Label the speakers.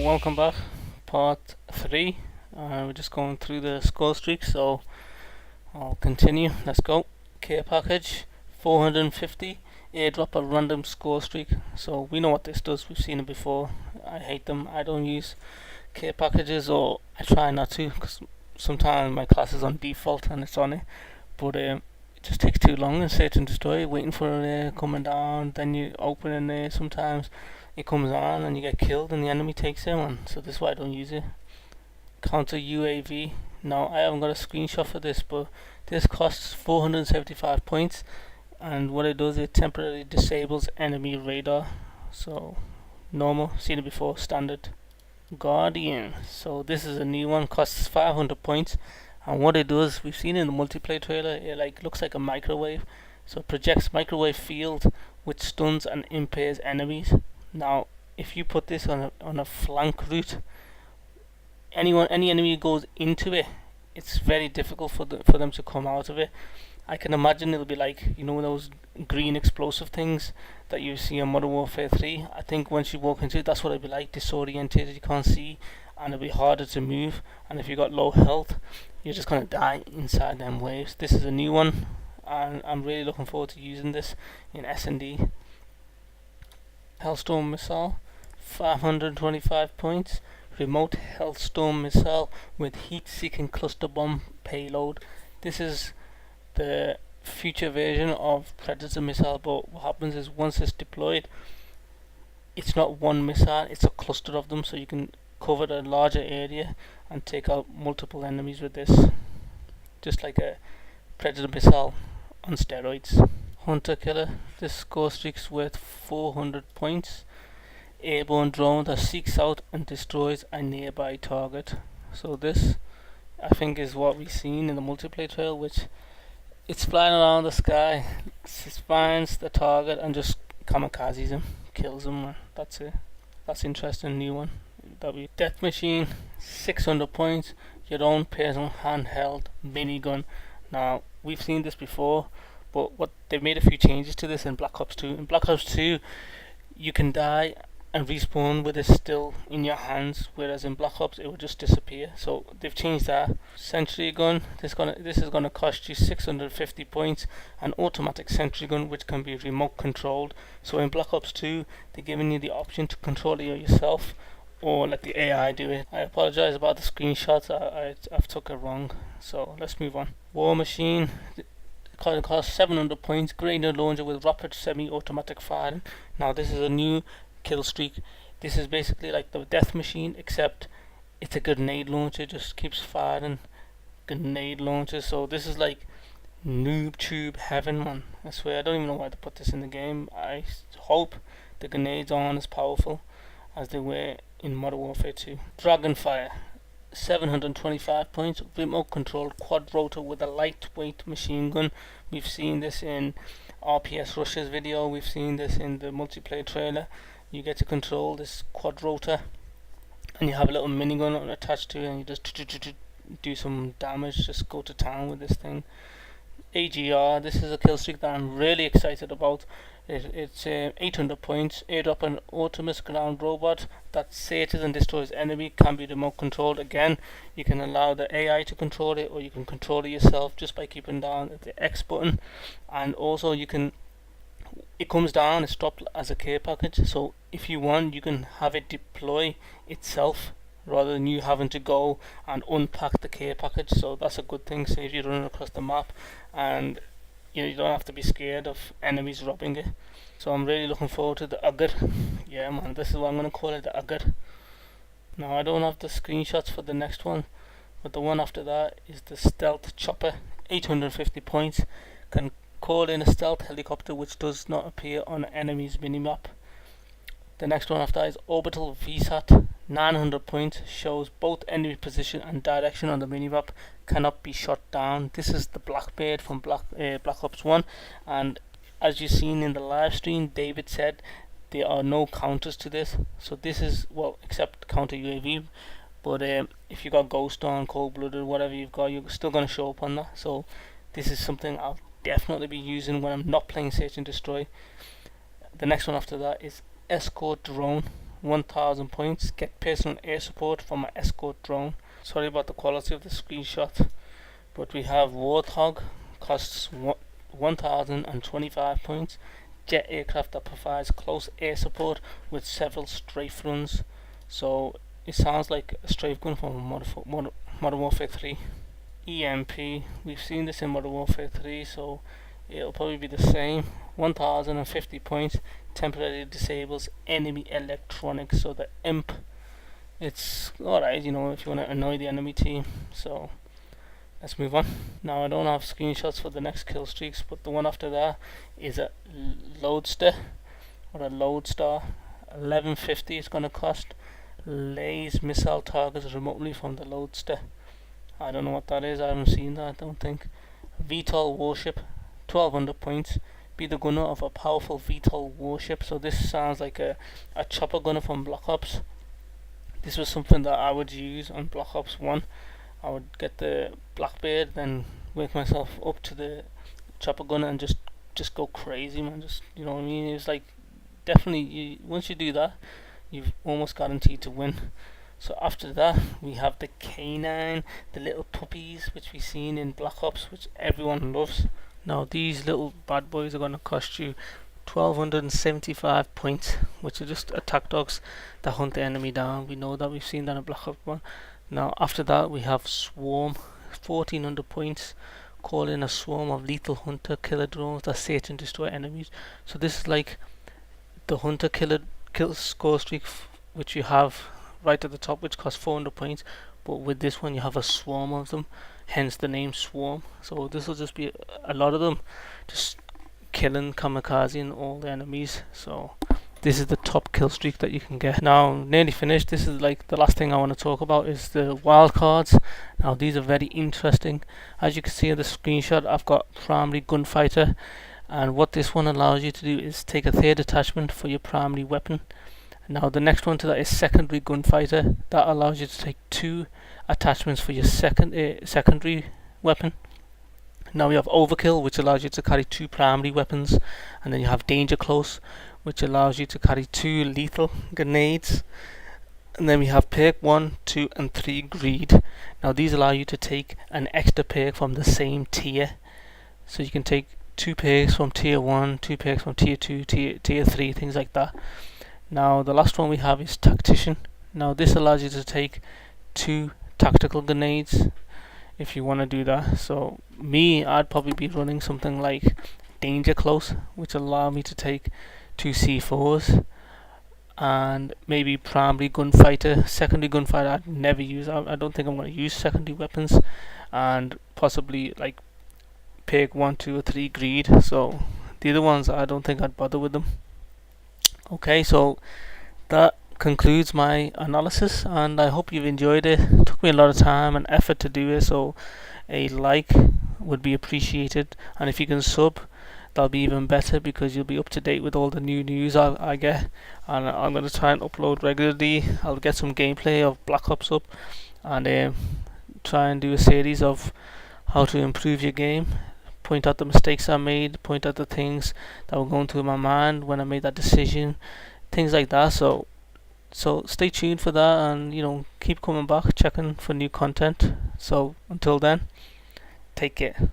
Speaker 1: welcome back. Part 3. We're just going through the score streak, so I'll continue. Let's go. Care package 450. Airdrop a random score streak. So we know what this does. We've seen it before. I hate them. I don't use care packages, or I try not to, because sometimes my class is on default and it's on it. But it just takes too long in Search and Destroy, waiting for it coming down. Then you open in there. Sometimes it comes on and you get killed and the enemy takes it on. So this is why I don't use it. Counter UAV. Now I haven't got a screenshot for this, but this costs 475 points, and what it does, it temporarily disables enemy radar. So normal, seen it before, standard. Guardian. So this is a new one, costs 500 points, and what it does, we've seen in the multiplayer trailer, it looks like a microwave. So it projects microwave field which stuns and impairs enemies. Now, if you put this on a flank route, any enemy who goes into it, it's very difficult for them to come out of it. I can imagine it'll be like, those green explosive things that you see in Modern Warfare 3. I think once you walk into it, that's what it'll be like, disorientated, you can't see, and it'll be harder to move. And if you got low health, you're just gonna die inside them waves. This is a new one, and I'm really looking forward to using this in S&D. Hellstorm missile, 525 points. Remote Hellstorm missile with heat-seeking cluster bomb payload. This is the future version of Predator missile, but what happens is once it's deployed, it's not one missile, it's a cluster of them, so you can cover a larger area and take out multiple enemies with this. Just like a Predator missile on steroids. Hunter Killer, this score streak's worth 400 points. Airborne drone that seeks out and destroys a nearby target. So this, I think, is what we've seen in the multiplayer trail, which it's flying around the sky, it finds the target and just kamikazes him, kills him. That's it. That's interesting, new one. Death Machine, 600 points. Your own personal handheld minigun. Now, we've seen this before, but they've made a few changes to this in Black Ops 2. In Black Ops 2, you can die and respawn with it still in your hands, whereas in Black Ops it will just disappear. So they've changed that. Sentry gun, this is gonna cost you 650 points. An automatic sentry gun which can be remote controlled. So in Black Ops 2, they're giving you the option to control it yourself or let the AI do it. I apologize about the screenshots. I've took it wrong. So let's move on. War Machine. It costs 700 points. Grenade launcher with rapid semi-automatic firing. Now this is a new kill streak. This is basically like the Death Machine, except it's a grenade launcher, just keeps firing grenade launchers. So this is like noob tube heaven, man. I swear, I don't even know why they put this in the game. I hope the grenades aren't as powerful as they were in Modern Warfare 2. Dragonfire, 725 points. Remote controlled quad rotor with a lightweight machine gun. We've seen this in RPS Russia's video. We've seen this in the multiplayer trailer. You get to control this quad rotor, and you have a little minigun attached to it, and you just do some damage. Just go to town with this thing. AGR, this is a kill streak that I'm really excited about. It's 800 points. Airdrop an autonomous ground robot that searches and destroys enemy, can be remote controlled. Again, you can allow the AI to control it, or you can control it yourself just by keeping down the X button. And also it comes down, it's dropped as a care package, so if you want, you can have it deploy itself rather than you having to go and unpack the care package. So that's a good thing, saves you running across the map, and you don't have to be scared of enemies robbing it. So I'm really looking forward to the Ugger. Yeah, man, this is what I'm going to call it, the Ugger. Now I don't have the screenshots for the next one, but the one after that is the Stealth Chopper, 850 points. Can call in a stealth helicopter which does not appear on an enemy's minimap. The next one after that is Orbital VSAT, 900 points, shows both enemy position and direction on the minimap, cannot be shot down. This is the Blackbird from Black Ops 1, and as you've seen in the live stream, David said there are no counters to this. So this is, well, except counter UAV, but if you got Ghost on, Cold Blooded, whatever you've got, you're still going to show up on that. So this is something I'll definitely be using when I'm not playing Search and Destroy. The next one after that is Escort Drone, 1000 points. Get personal air support from my escort drone. Sorry about the quality of the screenshot, but we have Warthog, costs 1025 points. Jet aircraft that provides close air support with several strafe runs. So it sounds like a strafe gun from Modern Warfare 3. EMP, we've seen this in Modern Warfare 3, so it'll probably be the same. 1050 points, temporarily disables enemy electronics. So the imp, it's alright, you know, if you want to annoy the enemy team. So let's move on. Now I don't have screenshots for the next kill streaks, but the one after that is a Loadster or a Lodestar. 1150 is going to cost. Lays missile targets remotely from the Loadster. I don't know what that is. I haven't seen that, I don't think. VTOL warship, 1200 points. Be the gunner of a powerful VTOL warship. So this sounds like a chopper gunner from Black Ops. This was something that I would use on Black Ops 1. I would get the Blackbird, then work myself up to the chopper gunner and just go crazy, man. Just, you know what I mean? It's like, definitely, once you do that, you've almost guaranteed to win. So after that, we have the canine, the little puppies, which we've seen in Black Ops, which everyone loves. Now these little bad boys are going to cost you 1275 points, which are just attack dogs that hunt the enemy down. We know that, we've seen that in Black Ops 1. Now after that, we have Swarm, 1400 points. Call in a swarm of lethal hunter killer drones that search and destroy enemies. So this is like the hunter killer kill score streak, which you have right at the top, which costs 400 points, but with this one you have a swarm of them, hence the name Swarm. So this will just be a lot of them just killing, kamikazing all the enemies. So this is the top kill streak that you can get. Now nearly finished. This is like the last thing I want to talk about is the wild cards. Now these are very interesting. As you can see in the screenshot, I've got primary gunfighter, and what this one allows you to do is take a third attachment for your primary weapon. Now the next one to that is secondary gunfighter. That allows you to take 2 attachments for your secondary weapon. Now we have overkill, which allows you to carry 2 primary weapons, and then you have danger close, which allows you to carry 2 lethal grenades. And then we have perk 1, 2 and 3 greed. Now these allow you to take an extra perk from the same tier. So you can take 2 perks from tier 1, 2 perks from tier 2, tier 3, things like that. Now the last one we have is Tactician. Now this allows you to take 2 tactical grenades if you want to do that. So me, I'd probably be running something like Danger Close, which allow me to take 2 C4s, and maybe primary gunfighter. Secondary gunfighter I'd never use. I don't think I'm going to use secondary weapons, and possibly like perk 1, 2 or 3 greed. So the other ones I don't think I'd bother with them. Okay, so that concludes my analysis, and I hope you've enjoyed it. It took me a lot of time and effort to do it, so a like would be appreciated, and if you can sub, that'll be even better, because you'll be up to date with all the new news I get, and I'm going to try and upload regularly. I'll get some gameplay of Black Ops up, and try and do a series of how to improve your game, point out the mistakes I made, point out the things that were going through my mind when I made that decision, things like that. So stay tuned for that, and you know, keep coming back, checking for new content. So until then, take care.